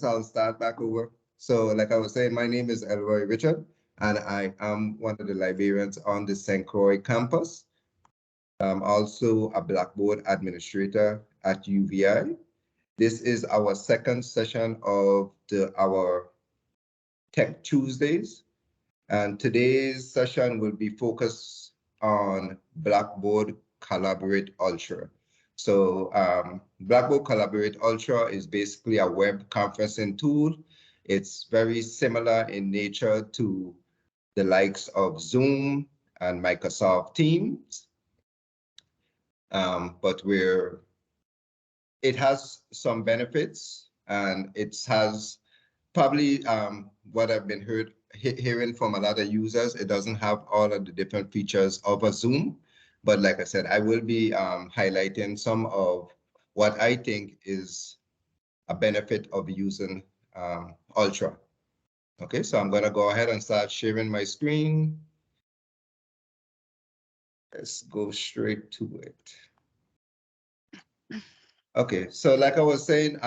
I'll start back over. So like I was saying, my name is Elroy Richard, and I am one of the librarians on the St. Croix campus. I'm also a Blackboard administrator at UVI. This is our second session of our Tech Tuesdays, and today's session will be focused on Blackboard Collaborate Ultra. So Blackboard Collaborate Ultra is basically a web conferencing tool. It's very similar in nature to the likes of Zoom and Microsoft Teams, but it has some benefits, and it has probably what I've been hearing from a lot of users. It doesn't have all of the different features of a Zoom, but like I said, I will be highlighting some of what I think is a benefit of using Ultra. Okay, so I'm gonna go ahead and start sharing my screen. Let's go straight to it. Okay, so like I was saying,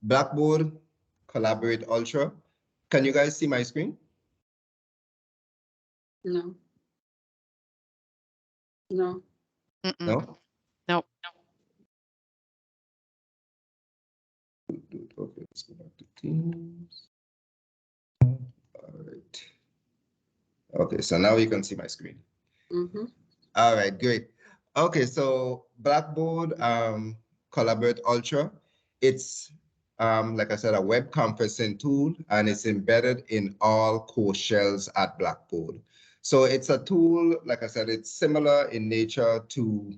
Blackboard Collaborate Ultra. Can you guys see my screen? No. No. No? Nope. Okay, let's go back to Teams. All right. Okay, so now you can see my screen. Mm-hmm. All right, great. Okay, so Blackboard Collaborate Ultra, it's like I said, a web conferencing tool, and it's embedded in all core shells at Blackboard. So it's a tool, like I said, it's similar in nature to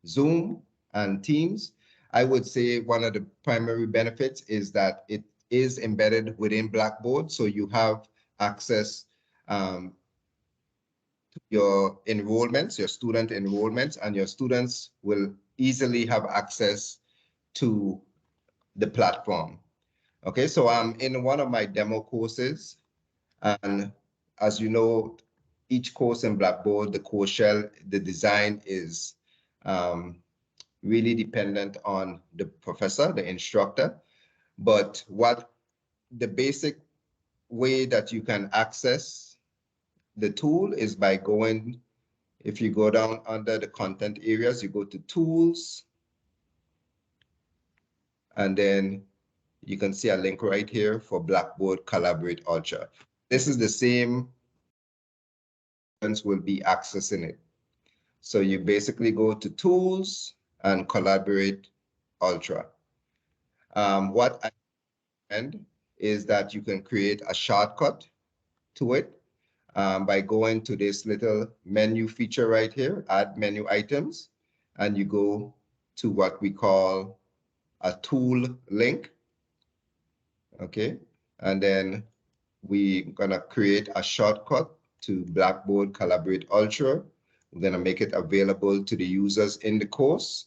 Zoom and Teams. I would say one of the primary benefits is that it is embedded within Blackboard, so you have access your enrollments, your student enrollments, and your students will easily have access to the platform. Okay, so I'm in one of my demo courses, and as you know, each course in Blackboard, the core shell, the design is really dependent on the professor, the instructor. But what the basic way that you can access the tool is by going, if you go down under the content areas, you go to tools, and then you can see a link right here for Blackboard Collaborate Ultra. This is the same, students will be accessing it. So you basically go to tools and Collaborate Ultra. What I recommend is that you can create a shortcut to it by going to this little menu feature right here, add menu items, and you go to what we call a tool link. Okay, and then we're gonna create a shortcut to Blackboard Collaborate Ultra. We're gonna make it available to the users in the course.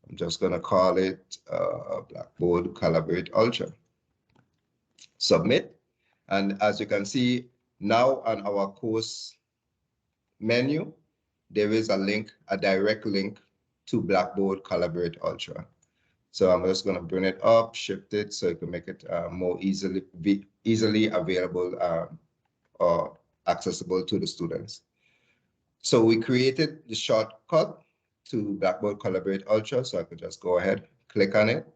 I'm just gonna call it Blackboard Collaborate Ultra. Submit, and as you can see now on our course menu, there is a link, a direct link to Blackboard Collaborate Ultra. So I'm just going to bring it up, shift it so you can make it more easily available or accessible to the students. So we created the shortcut to Blackboard Collaborate Ultra. So I could just go ahead, click on it.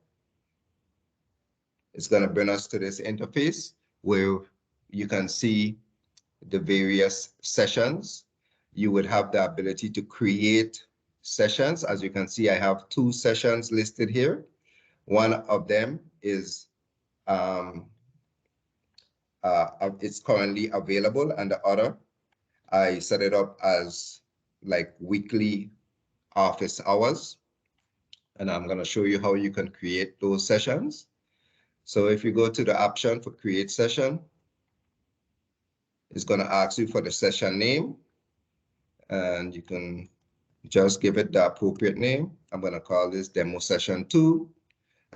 It's going to bring us to this interface where you can see the various sessions. You would have the ability to create sessions. As you can see, I have 2 sessions listed here. One of them is it's currently available, and the other, I set it up as like weekly office hours. And I'm going to show you how you can create those sessions. So if you go to the option for create session, it's going to ask you for the session name, and you can just give it the appropriate name. I'm going to call this demo session 2.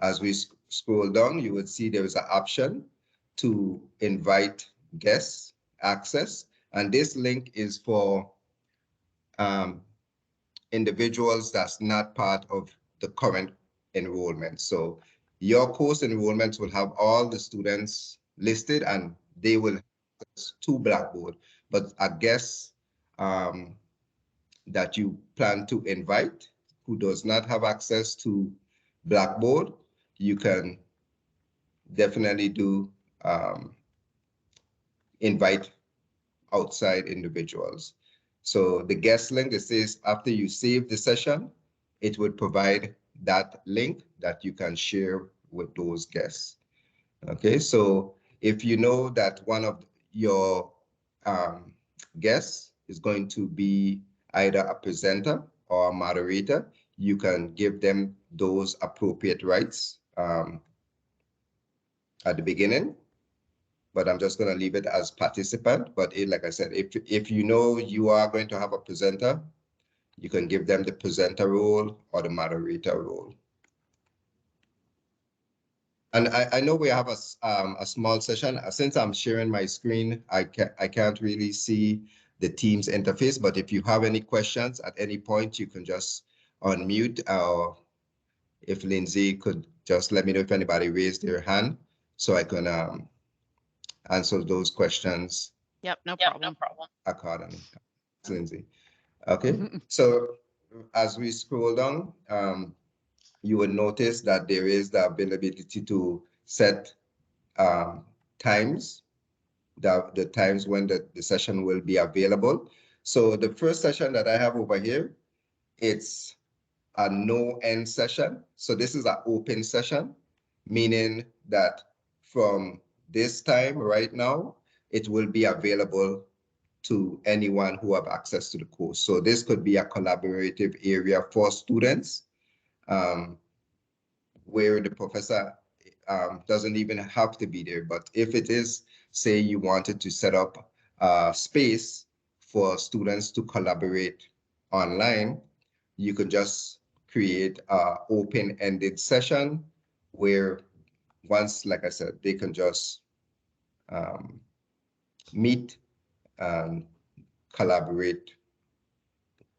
As we scroll down, you would see there is an option to invite guests access. And this link is for individuals that's not part of the current enrollment. So your course enrollments will have all the students listed and they will have access to Blackboard. But a guest that you plan to invite who does not have access to Blackboard, you can definitely do invite outside individuals. So the guest link, it says after you save the session, it would provide that link that you can share with those guests. Okay, so if you know that one of your guests is going to be either a presenter or a moderator, you can give them those appropriate rights at the beginning. But I'm just going to leave it as participant. But like I said, if you know you are going to have a presenter, you can give them the presenter role or the moderator role. And I know we have a small session. Since I'm sharing my screen, I can't really see the Teams interface, but if you have any questions at any point, you can just unmute, or if Lindsay could just let me know if anybody raised their hand so I can answer those questions. Yep, no problem. Accordingly. Lindsay. Okay, so as we scroll down, you will notice that there is the availability to set times, the times when the session will be available. So the first session that I have over here, it's a no end session. So this is an open session, meaning that from this time right now, it will be available to anyone who have access to the course. So this could be a collaborative area for students where the professor doesn't even have to be there. But if it is, say you wanted to set up a space for students to collaborate online, you could just create an open-ended session where once, like I said, they can just meet and collaborate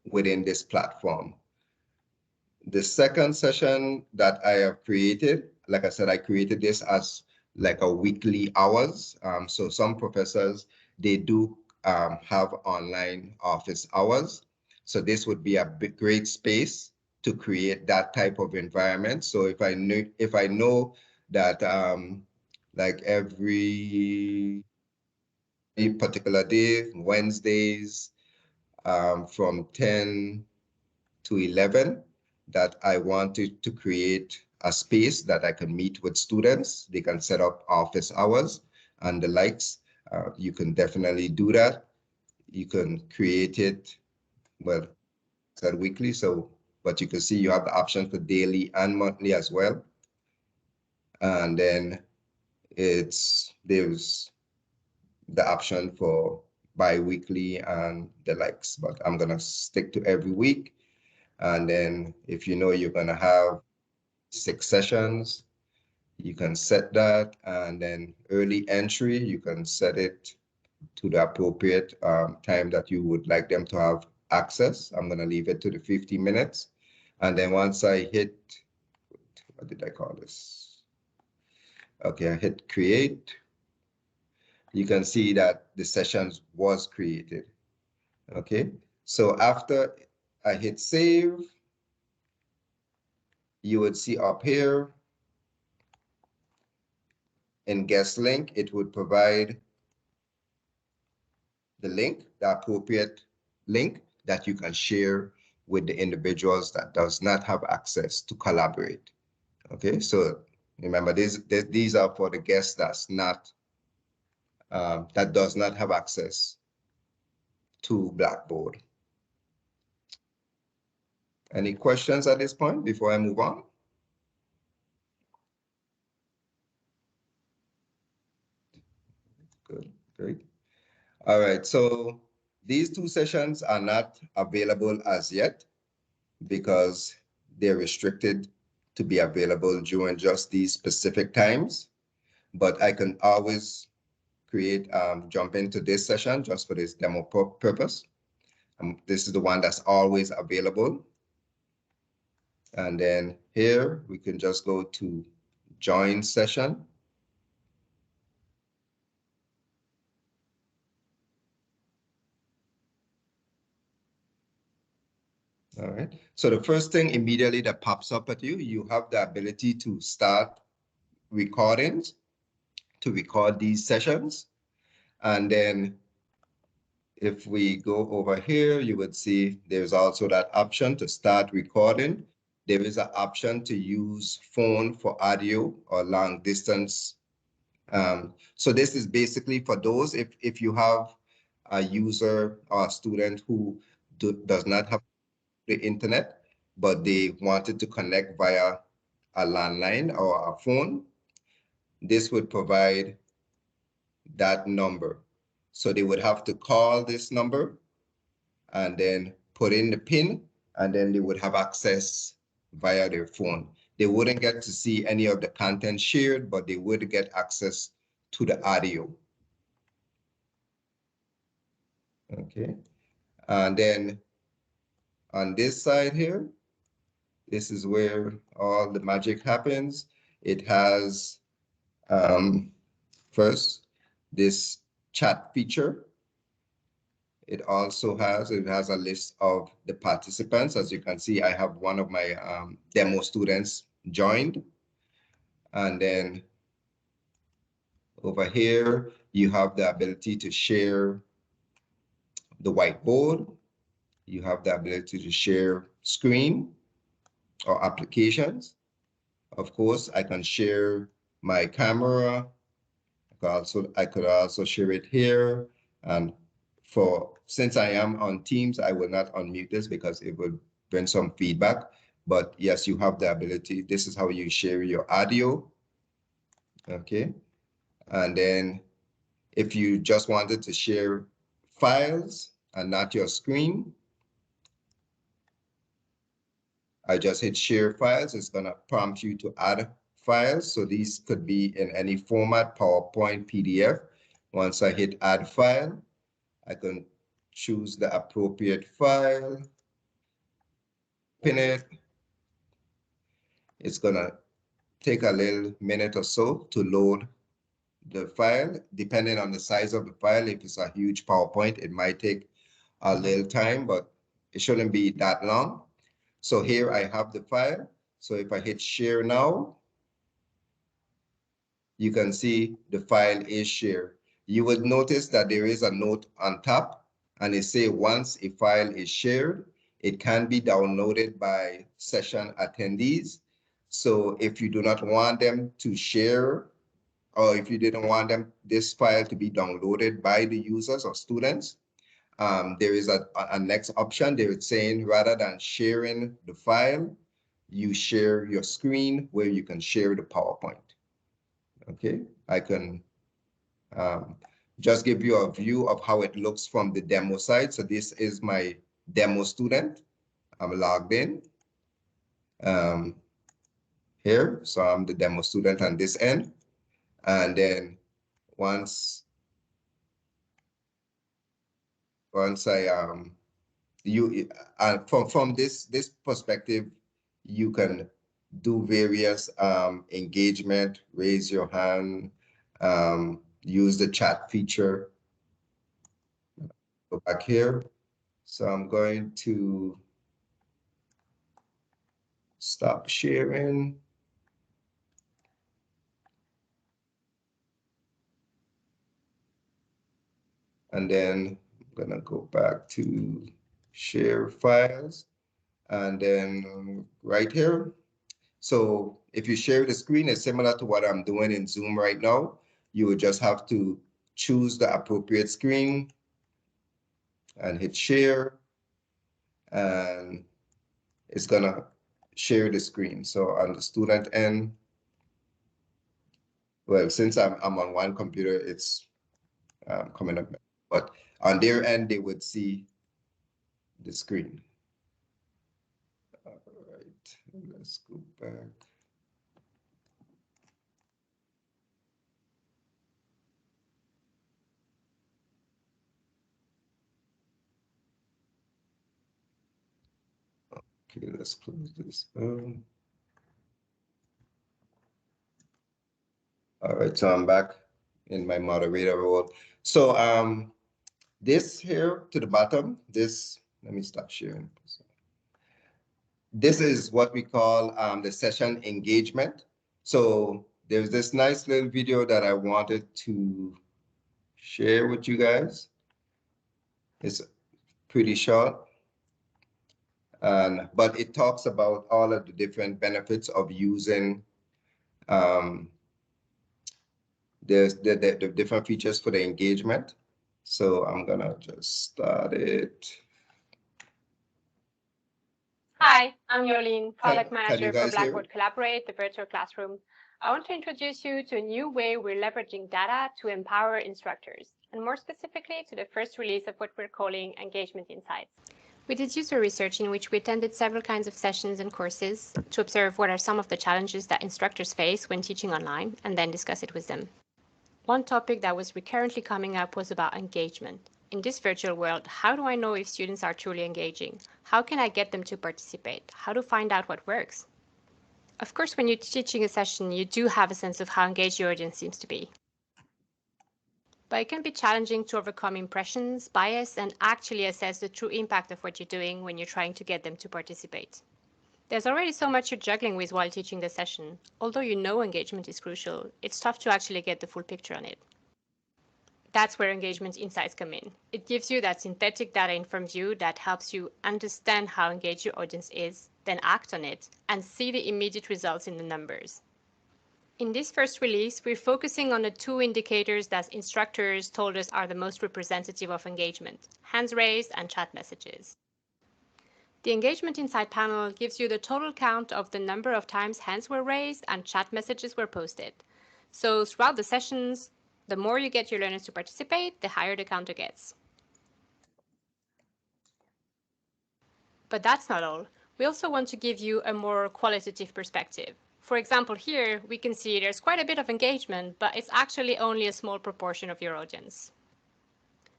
within this platform. The second session that I have created, like I said, I created this as like a weekly hours. So some professors, they do have online office hours. So this would be a great space to create that type of environment. So if I know that like every particular day, Wednesdays, from 10 to 11, that I wanted to create a space that I can meet with students. They can set up office hours and the likes. You can definitely do that. You can create it, well, said weekly. So, but you can see you have the option for daily and monthly as well. And then there's the option for bi-weekly and the likes, but I'm gonna stick to every week. And then if you know you're gonna have 6 sessions, you can set that. And then early entry, you can set it to the appropriate time that you would like them to have access. I'm gonna leave it to the 50 minutes. And then once I hit, what did I call this? Okay, I hit create. You can see that the sessions was created. Okay, so after I hit save, you would see up here in guest link, it would provide the link, the appropriate link that you can share with the individuals that does not have access to collaborate. Okay, so remember these are for the guests that's not, that does not have access to Blackboard. Any questions at this point before I move on? Good, great. All right, so these 2 sessions are not available as yet because they're restricted to be available during just these specific times. But I can always create, jump into this session just for this demo purpose. This is the one that's always available. And then here we can just go to join session. All right. So the first thing immediately that pops up at you, you have the ability to start recordings, to record these sessions. And then if we go over here, you would see there's also that option to start recording. There is an option to use phone for audio or long distance. So this is basically for those, if you have a user or a student who does not have the internet, but they wanted to connect via a landline or a phone, this would provide that number. So they would have to call this number and then put in the PIN, and then they would have access via their phone. They wouldn't get to see any of the content shared, but they would get access to the audio. Okay. And then on this side here, this is where all the magic happens. It has first this chat feature. It also has a list of the participants. As you can see, I have one of my demo students joined. And then over here, you have the ability to share the whiteboard. You have the ability to share screen or applications. Of course, I can share my camera. I could also share it here. And since I am on Teams, I will not unmute this because it will bring some feedback. But yes, you have the ability. This is how you share your audio. Okay. And then if you just wanted to share files and not your screen, I just hit share files. It's going to prompt you to add files. So these could be in any format, PowerPoint, PDF. Once I hit add file, I can choose the appropriate file, open it. It's going to take a little minute or so to load the file, depending on the size of the file. If it's a huge PowerPoint, it might take a little time, but it shouldn't be that long. So here I have the file. So if I hit share now, you can see the file is shared. You would notice that there is a note on top and it says once a file is shared, it can be downloaded by session attendees. So if you do not want them to share, or if you didn't want this file to be downloaded by the users or students, there is a next option. They're saying rather than sharing the file, you share your screen where you can share the PowerPoint. Okay, I can just give you a view of how it looks from the demo side. So this is my demo student. I'm logged in um, here. So I'm the demo student on this end. And then once I from this perspective, you can do various engagement, raise your hand, use the chat feature. Go back here. So I'm going to stop sharing. And then I'm gonna go back to share files. And then right here. So if you share the screen, it's similar to what I'm doing in Zoom right now. You would just have to choose the appropriate screen and hit share. And it's gonna share the screen. So on the student end, well, since I'm on one computer, it's coming up. But on their end, they would see the screen. All right, let's go back. Okay, let's close this. All right, so I'm back in my moderator role. So this here to the bottom, this, let me stop sharing. This is what we call the session engagement. So there's this nice little video that I wanted to share with you guys. It's pretty short, but it talks about all of the different benefits of using um, the different features for the engagement. So I'm gonna just start it. Hi, I'm Yolene, Product Can you Manager guys for hear Blackboard me? Collaborate, the virtual classroom. I want to introduce you to a new way we're leveraging data to empower instructors, and more specifically to the first release of what we're calling Engagement Insights. We did user research in which we attended several kinds of sessions and courses to observe what are some of the challenges that instructors face when teaching online, and then discuss it with them. One topic that was recurrently coming up was about engagement. In this virtual world, how do I know if students are truly engaging? How can I get them to participate? How to find out what works? Of course, when you're teaching a session, you do have a sense of how engaged your audience seems to be. But it can be challenging to overcome impressions, bias, and actually assess the true impact of what you're doing when you're trying to get them to participate. There's already so much you're juggling with while teaching the session. Although you know engagement is crucial, it's tough to actually get the full picture on it. That's where engagement insights come in. It gives you that synthetic data-informed view that helps you understand how engaged your audience is, then act on it, and see the immediate results in the numbers. In this first release, we're focusing on the two indicators that instructors told us are the most representative of engagement: hands raised and chat messages. The Engagement Insight panel gives you the total count of the number of times hands were raised and chat messages were posted. So throughout the sessions, the more you get your learners to participate, the higher the counter gets. But that's not all. We also want to give you a more qualitative perspective. For example, here we can see there's quite a bit of engagement, but it's actually only a small proportion of your audience.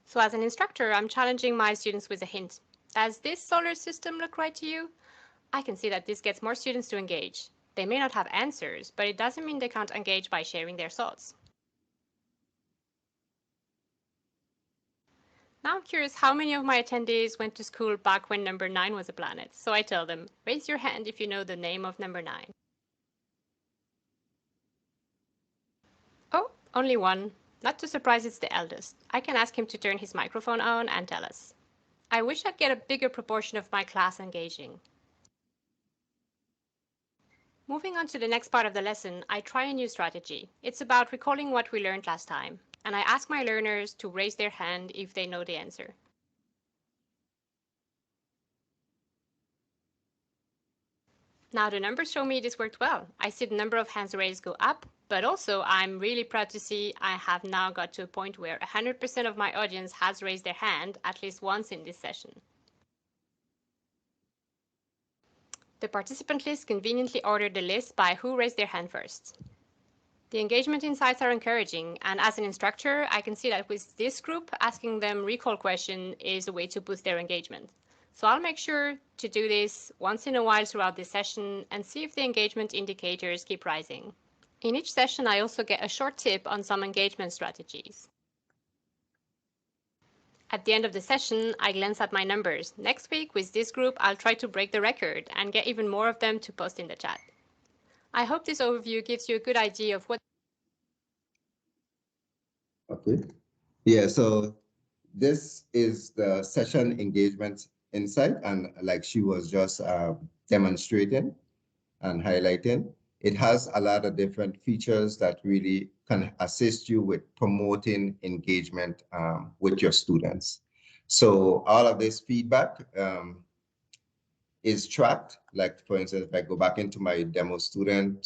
So as an instructor, I'm challenging my students with a hint. Does this solar system look right to you? I can see that this gets more students to engage. They may not have answers, but it doesn't mean they can't engage by sharing their thoughts. Now I'm curious how many of my attendees went to school back when number 9 was a planet. So I tell them, raise your hand if you know the name of number 9. Oh, only one. Not too surprised it's the eldest. I can ask him to turn his microphone on and tell us. I wish I'd get a bigger proportion of my class engaging. Moving on to the next part of the lesson, I try a new strategy. It's about recalling what we learned last time, and I ask my learners to raise their hand if they know the answer. Now the numbers show me this worked well. I see the number of hands raised go up, but also I'm really proud to see I have now got to a point where 100% of my audience has raised their hand at least once in this session. The participant list conveniently ordered the list by who raised their hand first. The engagement insights are encouraging, and as an instructor, I can see that with this group, asking them recall question is a way to boost their engagement. So I'll make sure to do this once in a while throughout this session and see if the engagement indicators keep rising. In each session, I also get a short tip on some engagement strategies. At the end of the session, I glance at my numbers. Next week, with this group, I'll try to break the record and get even more of them to post in the chat. I hope this overview gives you a good idea of what. Okay. Yeah, so this is the session engagement insight, and like she was just demonstrating and highlighting, it has a lot of different features that really can assist you with promoting engagement with your students. So all of this feedback is tracked. Like for instance, if I go back into my demo student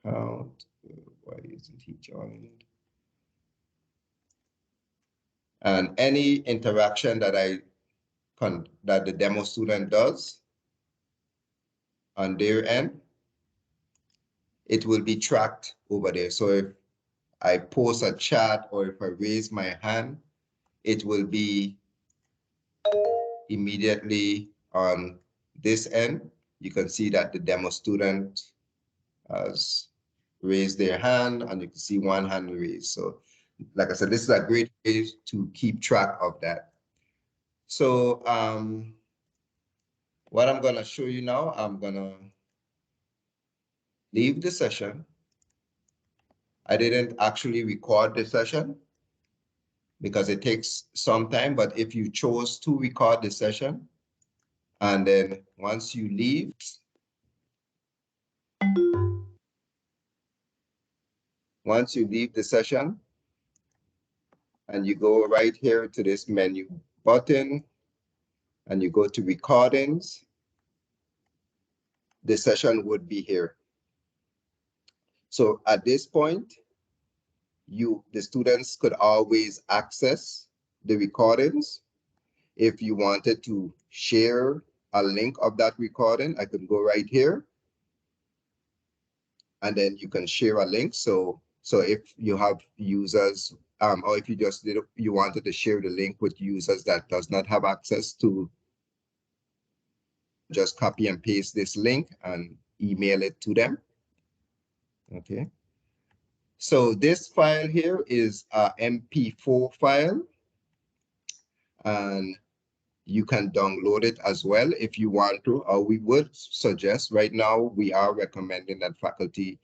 account, why isn't he joined? And any interaction that that the demo student does on their end, it will be tracked over there. So if I post a chat or if I raise my hand, it will be immediately on this end. You can see that the demo student has raise their hand, and you can see one hand raised. So like I said, this is a great way to keep track of that. So what I'm gonna show you now, I'm gonna leave the session. I didn't actually record the session because it takes some time, but if you chose to record the session, and then once you leave, the session, and you go right here to this menu button, and you go to recordings, the session would be here. So at this point, the students could always access the recordings. If you wanted to share a link of that recording, I could go right here, and then you can share a link. So if you have users, or if you wanted to share the link with users that does not have access to, just copy and paste this link and email it to them. Okay. So this file here is a MP4 file, and you can download it as well if you want to, or we would suggest right now, we are recommending that faculty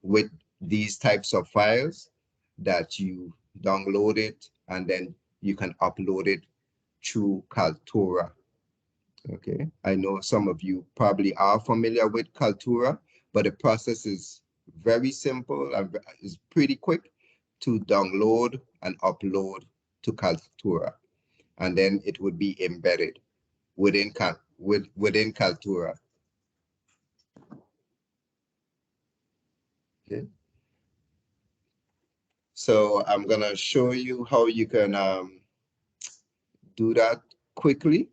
with these types of files that you download it and then you can upload it through Kaltura. Okay, I know some of you probably are familiar with Kaltura, but the process is very simple and is pretty quick to download and upload to Kaltura, and then it would be embedded within Kaltura. Okay. So I'm gonna show you how you can do that quickly.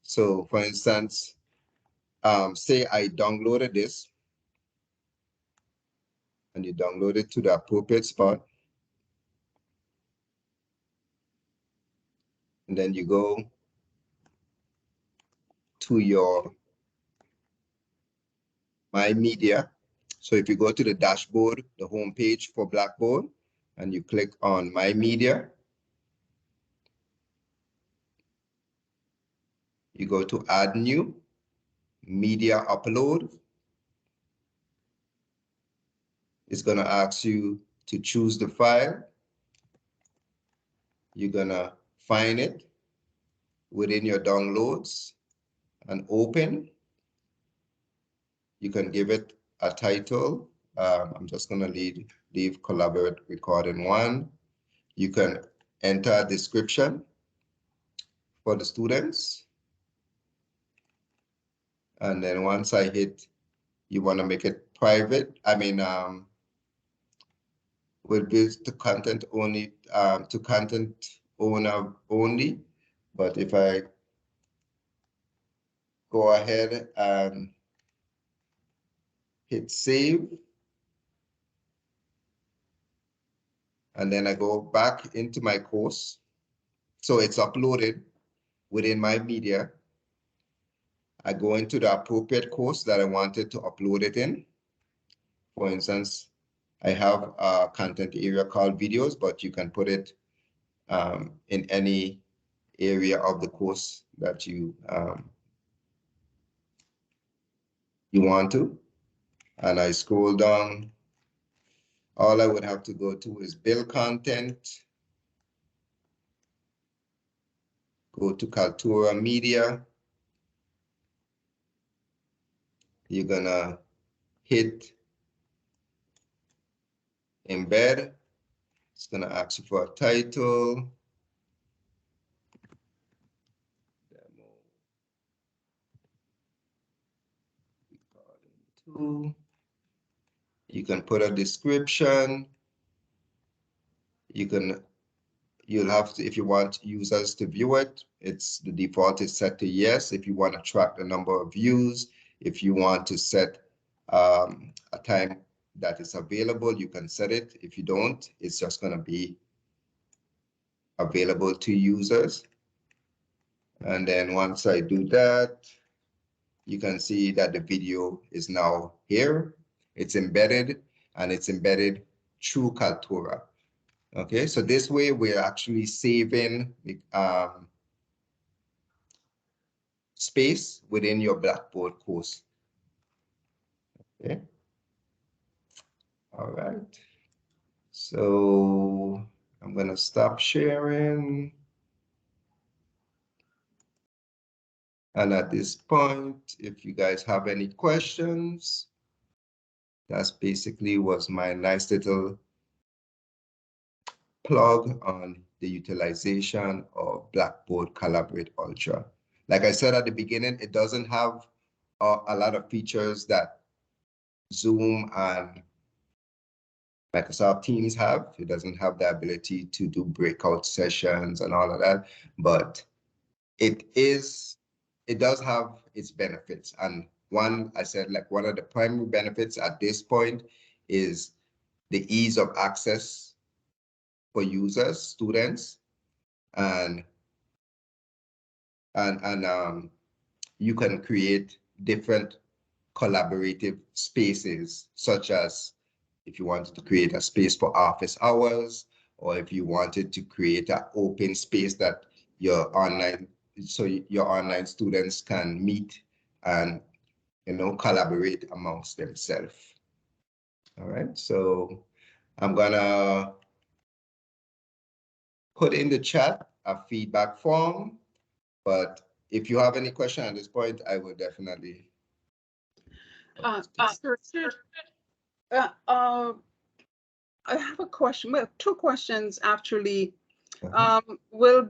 So for instance, say I downloaded this, and you download it to the appropriate spot. And then you go to your My Media. So if you go to the dashboard, the home page for Blackboard, and you click on My Media, you go to Add New, Media Upload. It's gonna ask you to choose the file. You're gonna find it within your downloads and open. You can give it a title. I'm just gonna leave Collaborate Recording 1. You can enter a description for the students. And then once I hit, you wanna make it private. I mean, will be to content only, to content owner only. But if I go ahead and hit save, and then I go back into my course. So it's uploaded within My Media. I go into the appropriate course that I wanted to upload it in. For instance, I have a content area called videos, but you can put it in any area of the course that you want to. And I scroll down. All I would have to go to is build content. Go to Kaltura Media. You're gonna hit embed. It's gonna ask you for a title. Demo recording 2. You can put a description. You'll have to, if you want users to view it, the default is set to yes. If you want to track the number of views, if you want to set a time that is available, you can set it. If you don't, it's just going to be available to users. And then once I do that, you can see that the video is now here. It's embedded, and it's embedded through Kaltura. Okay, so this way we're actually saving space within your Blackboard course. Okay. All right. So I'm going to stop sharing. And at this point, if you guys have any questions, that's basically was my nice little plug on the utilization of Blackboard Collaborate Ultra. Like I said at the beginning, it doesn't have a lot of features that Zoom and Microsoft Teams have. It doesn't have the ability to do breakout sessions and all of that, but it does have its benefits. And one, I said, like one of the primary benefits at this point is the ease of access for users, students, and you can create different collaborative spaces, such as if you wanted to create a space for office hours, or if you wanted to create an open space that your online students can meet and collaborate amongst themselves. All right, so I'm gonna put in the chat a feedback form, but if you have any question at this point, I will definitely. Sir, I have a question. Well, two questions actually. Will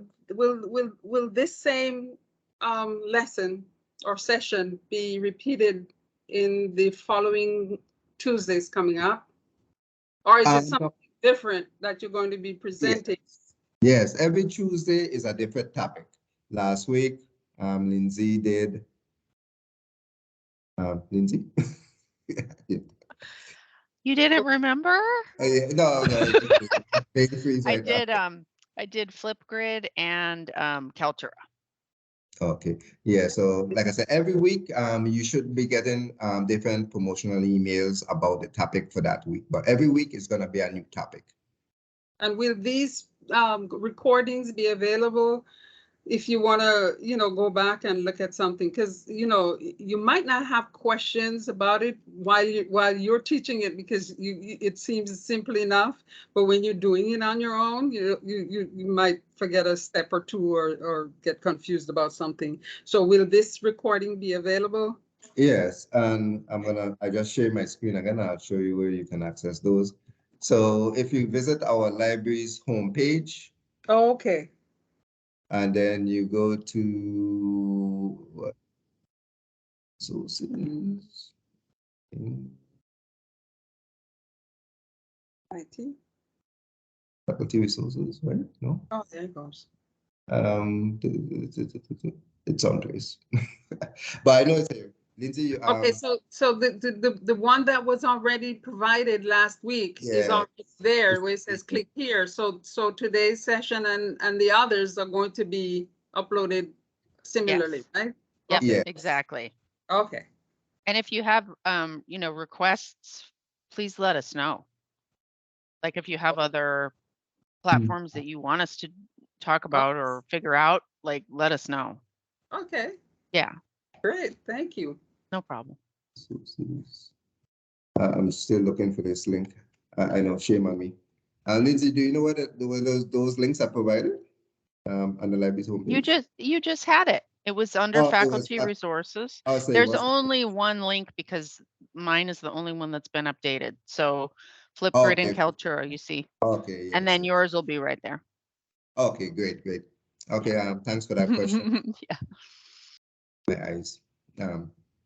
this same lesson or session be repeated in the following Tuesdays coming up, or is it something different that you're going to be presenting? Yes, every Tuesday is a different topic. Last week, Lindsay did. Lindsay. You didn't remember? No. I did Flipgrid and Kaltura. Okay. Yeah. So like I said, every week you should be getting different promotional emails about the topic for that week. But every week is going to be a new topic. And will these recordings be available if you want to, go back and look at something? Because, you might not have questions about it while you're teaching it, because it seems simple enough. But when you're doing it on your own, you might forget a step or two, or get confused about something. So will this recording be available? Yes, and I just share my screen again. I'll show you where you can access those. So if you visit our library's homepage. Oh, okay. And then you go to what? Sources. IT. Faculty resources, right? No. Oh, there it goes. It's on place. But I know it's here. Lindsay, okay, so the one that was already provided last week is already there, where it says click here. So today's session and the others are going to be uploaded similarly, right? Yep, yeah, exactly. Okay. And if you have requests, please let us know. Like if you have other platforms that you want us to talk about or figure out, like let us know. Okay. Yeah. Great, thank you. No problem. I'm still looking for this link. I know, shame on me. Lindsay, do you know where those links are provided on the library's homepage? You just had it. It was under faculty resources. There's only one link because mine is the only one that's been updated. So Flipgrid and Kaltura, you see. Okay. Yes. And then yours will be right there. Okay, great. Okay, thanks for that question. Yeah. My eyes.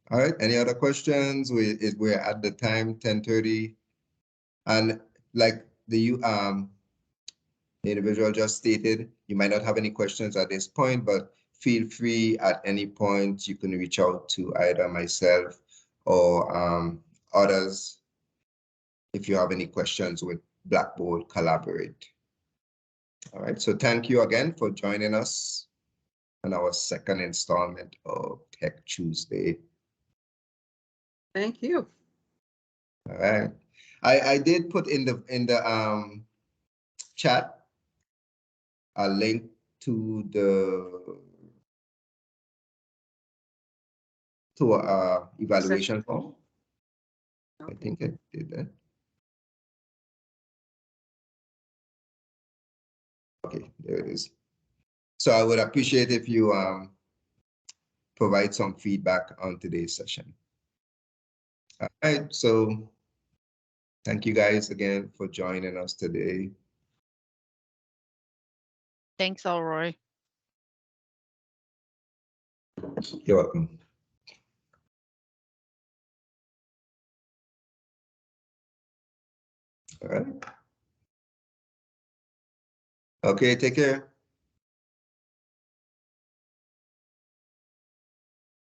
All right, any other questions? We're at the time 10:30, and like the individual just stated, you might not have any questions at this point, but feel free at any point. You can reach out to either myself or others if you have any questions with Blackboard Collaborate. All right, so thank you again for joining us on our second installment of Tech Tuesday. Thank you. All right. I did put in the chat a link to a evaluation form. I think I did that. Okay, there it is. So I would appreciate if you provide some feedback on today's session. All right, so thank you guys again for joining us today. Thanks, Elroy. You're welcome. All right. Okay, take care.